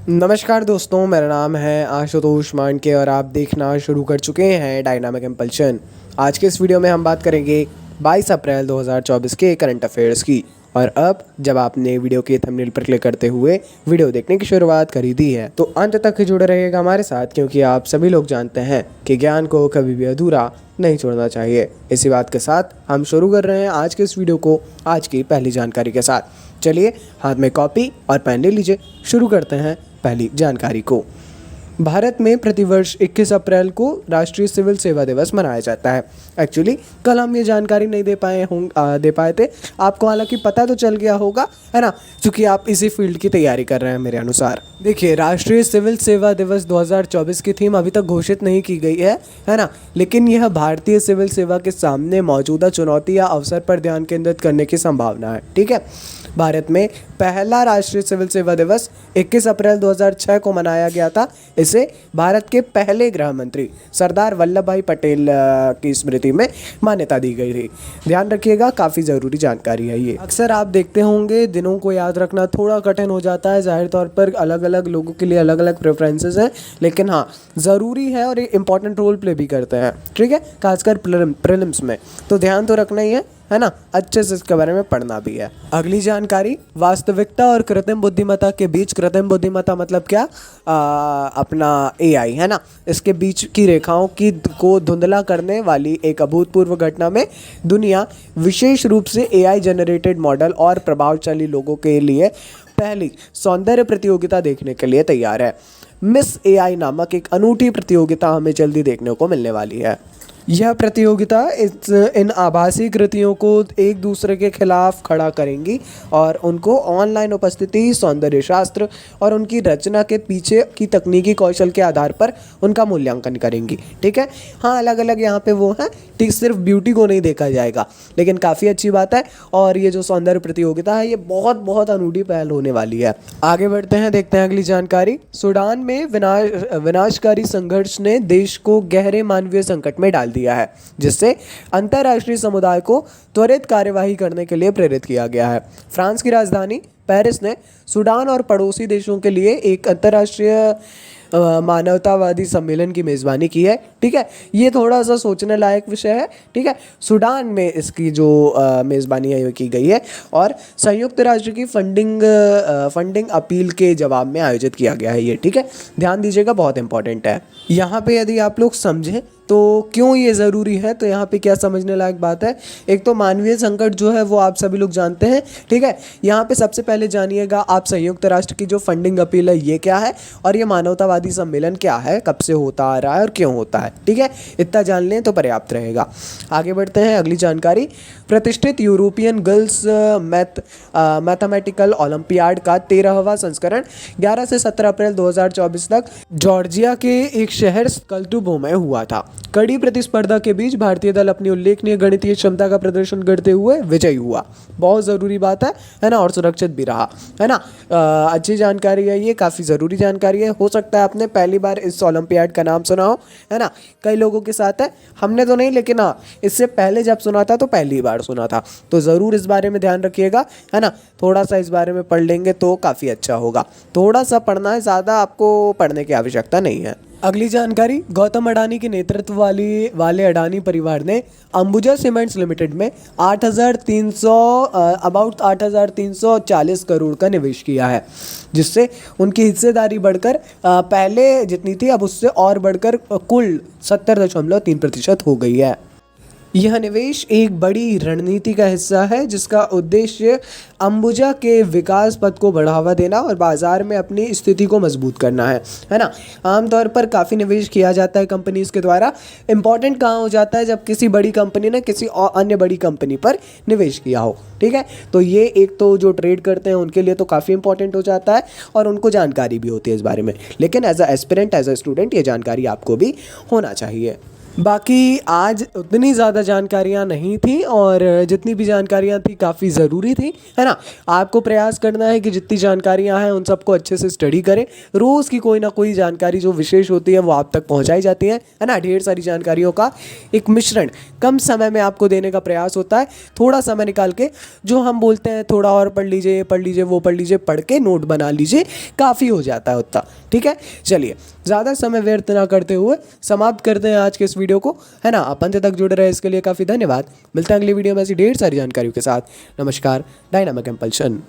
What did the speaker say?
नमस्कार दोस्तों, मेरा नाम है आशुतोष मांडके और आप देखना शुरू कर चुके हैं डायनामिक इम्पल्शन। आज के इस वीडियो में हम बात करेंगे 22 अप्रैल 2024 के करंट अफेयर्स की। और अब जब आपने वीडियो के थंबनेल पर क्लिक करते हुए वीडियो देखने की शुरुआत करी दी है तो अंत तक जुड़े रहिएगा हमारे साथ, क्योंकि आप सभी लोग जानते हैं कि ज्ञान को कभी भी अधूरा नहीं छोड़ना चाहिए। इसी बात के साथ हम शुरू कर रहे हैं आज के इस वीडियो को आज की पहली जानकारी के साथ। चलिए हाथ में कॉपी और पेन ले लीजिए, शुरू करते हैं पहली जानकारी को। भारत में प्रतिवर्ष 21 अप्रैल को राष्ट्रीय सिविल सेवा दिवस मनाया जाता है। एक्चुअली कल हम ये जानकारी नहीं दे पाए थे आपको, हालांकि पता तो चल गया होगा, है ना, क्योंकि आप इसी फील्ड की तैयारी कर रहे हैं मेरे अनुसार। देखिए, राष्ट्रीय सिविल सेवा दिवस 2024 की थीम अभी तक घोषित नहीं की गई है ना, लेकिन यह भारतीय सिविल सेवा के सामने मौजूदा चुनौती या अवसर पर ध्यान केंद्रित करने की संभावना है। ठीक है, भारत में पहला राष्ट्रीय सिविल सेवा दिवस 21 अप्रैल 2006 को मनाया गया था। इसे भारत के पहले गृह मंत्री सरदार वल्लभ भाई पटेल की स्मृति में मान्यता दी गई थी। ध्यान रखिएगा, काफ़ी ज़रूरी जानकारी है ये। अक्सर आप देखते होंगे दिनों को याद रखना थोड़ा कठिन हो जाता है, जाहिर तौर पर अलग अलग लोगों के लिए अलग अलग प्रेफरेंसेस हैं, लेकिन हाँ ज़रूरी है और ये इंपॉर्टेंट रोल प्ले भी करते हैं। ठीक है, खासकर प्रीलिम्स में तो ध्यान तो रखना ही है ना, अच्छे से इसके बारे में पढ़ना भी है। अगली जानकारी, वास्तविकता और कृत्रिम बुद्धिमत्ता के बीच, कृत्रिम बुद्धिमत्ता मतलब क्या, अपना एआई, है ना, इसके बीच की रेखाओं को धुंधला करने वाली एक अभूतपूर्व घटना में दुनिया विशेष रूप से एआई जनरेटेड मॉडल और प्रभावशाली लोगों के लिए पहली सौंदर्य प्रतियोगिता देखने के लिए तैयार है। मिस एआई नामक एक अनूठी प्रतियोगिता हमें जल्दी देखने को मिलने वाली है। यह प्रतियोगिता इन आभासी कृतियों को एक दूसरे के खिलाफ खड़ा करेंगी और उनको ऑनलाइन उपस्थिति, सौंदर्य शास्त्र और उनकी रचना के पीछे की तकनीकी कौशल के आधार पर उनका मूल्यांकन करेंगी। ठीक है, हाँ अलग अलग यहाँ पे वो हैं, ठीक, सिर्फ ब्यूटी को नहीं देखा जाएगा, लेकिन काफ़ी अच्छी बात है। और ये जो सौंदर्य प्रतियोगिता है ये बहुत बहुत अनूठी पहल होने वाली है। आगे बढ़ते हैं, देखते हैं अगली जानकारी। सूडान में विनाशकारी संघर्ष ने देश को गहरे मानवीय संकट में डाल दिया है, जिससे अंतर्राष्ट्रीय समुदाय को त्वरित कार्यवाही करने के लिए प्रेरित किया गया है। फ्रांस की राजधानी पेरिस ने सूडान और पड़ोसी देशों के लिए एक अंतर्राष्ट्रीय मानवतावादी सम्मेलन की मेज़बानी की है। ठीक है, ये थोड़ा सा सोचने लायक विषय है। ठीक है, सूडान में इसकी जो मेज़बानी है की गई है और संयुक्त राष्ट्र की फंडिंग अपील के जवाब में आयोजित किया गया है ये। ठीक है, ध्यान दीजिएगा, बहुत इंपॉर्टेंट है। यहाँ पे यदि आप लोग समझें तो क्यों ये ज़रूरी है, तो यहाँ पे क्या समझने लायक बात है। एक तो मानवीय संकट जो है वो आप सभी लोग जानते हैं। ठीक है, यहाँ पे सबसे पहले जानिएगा आप संयुक्त राष्ट्र की जो फंडिंग अपील है ये क्या है और ये मानवतावादी सम्मेलन क्या है, कब से होता आ रहा है और क्यों होता है। ठीक है, इतना जान लें तो पर्याप्त रहेगा। आगे बढ़ते हैं, अगली जानकारी। प्रतिष्ठित यूरोपियन गर्ल्स मैथमेटिकल ओलंपियाड का 13वां संस्करण 11 से 17 अप्रैल 2024 तक जॉर्जिया के एक शहर स्कल्टुबो में हुआ था। कड़ी प्रतिस्पर्धा के बीच भारतीय दल अपनी उल्लेखनीय गणितीय क्षमता का प्रदर्शन करते हुए विजयी हुआ। बहुत ज़रूरी बात है ना, और सुरक्षित भी रहा, है ना। अच्छी जानकारी है ये, काफ़ी ज़रूरी जानकारी है। हो सकता है आपने पहली बार इस ओलंपियाड का नाम सुना हो, है ना, कई लोगों के साथ है, हमने तो नहीं, लेकिन हाँ इससे पहले जब सुना था तो पहली बार सुना था, तो ज़रूर इस बारे में ध्यान रखिएगा, है ना। थोड़ा सा इस बारे में पढ़ लेंगे तो काफ़ी अच्छा होगा। थोड़ा सा पढ़ना है, ज़्यादा आपको पढ़ने की आवश्यकता नहीं है। अगली जानकारी, गौतम अडानी के नेतृत्व वाले अडानी परिवार ने अंबुजा सीमेंट्स लिमिटेड में 8,340 करोड़ का निवेश किया है, जिससे उनकी हिस्सेदारी बढ़कर पहले जितनी थी अब उससे और बढ़कर कुल 70.3% हो गई है। यह निवेश एक बड़ी रणनीति का हिस्सा है जिसका उद्देश्य अंबुजा के विकास पथ को बढ़ावा देना और बाजार में अपनी स्थिति को मजबूत करना है ना। आमतौर पर काफ़ी निवेश किया जाता है कंपनीज के द्वारा। इंपॉर्टेंट कहाँ हो जाता है, जब किसी बड़ी कंपनी ने किसी और अन्य बड़ी कंपनी पर निवेश किया हो। ठीक है, तो ये एक तो जो ट्रेड करते हैं उनके लिए तो काफ़ी इंपॉर्टेंट हो जाता है और उनको जानकारी भी होती है इस बारे में, लेकिन as a aspirant, as a student ये जानकारी आपको भी होना चाहिए। बाकी आज उतनी ज़्यादा जानकारियाँ नहीं थी और जितनी भी जानकारियाँ थी काफ़ी ज़रूरी थी, है ना। आपको प्रयास करना है कि जितनी जानकारियाँ हैं उन सबको अच्छे से स्टडी करें। रोज़ की कोई ना कोई जानकारी जो विशेष होती है वो आप तक पहुँचाई जाती है ना। ढेर सारी जानकारियों का एक मिश्रण कम समय में आपको देने का प्रयास होता है। थोड़ा समय निकाल के जो हम बोलते हैं थोड़ा और पढ़ लीजिए, पढ़ लीजिए, वो पढ़ लीजिए, पढ़ के नोट बना लीजिए, काफ़ी हो जाता है उतना। ठीक है, चलिए ज़्यादा समय व्यर्थ ना करते हुए समाप्त करते हैं आज के इस वीडियो को, है ना। आप अंत तक जुड़े रहे इसके लिए काफ़ी धन्यवाद। मिलते हैं अगली वीडियो में ऐसी ढेर सारी जानकारियों के साथ। नमस्कार, डायनामिक कंपल्शन।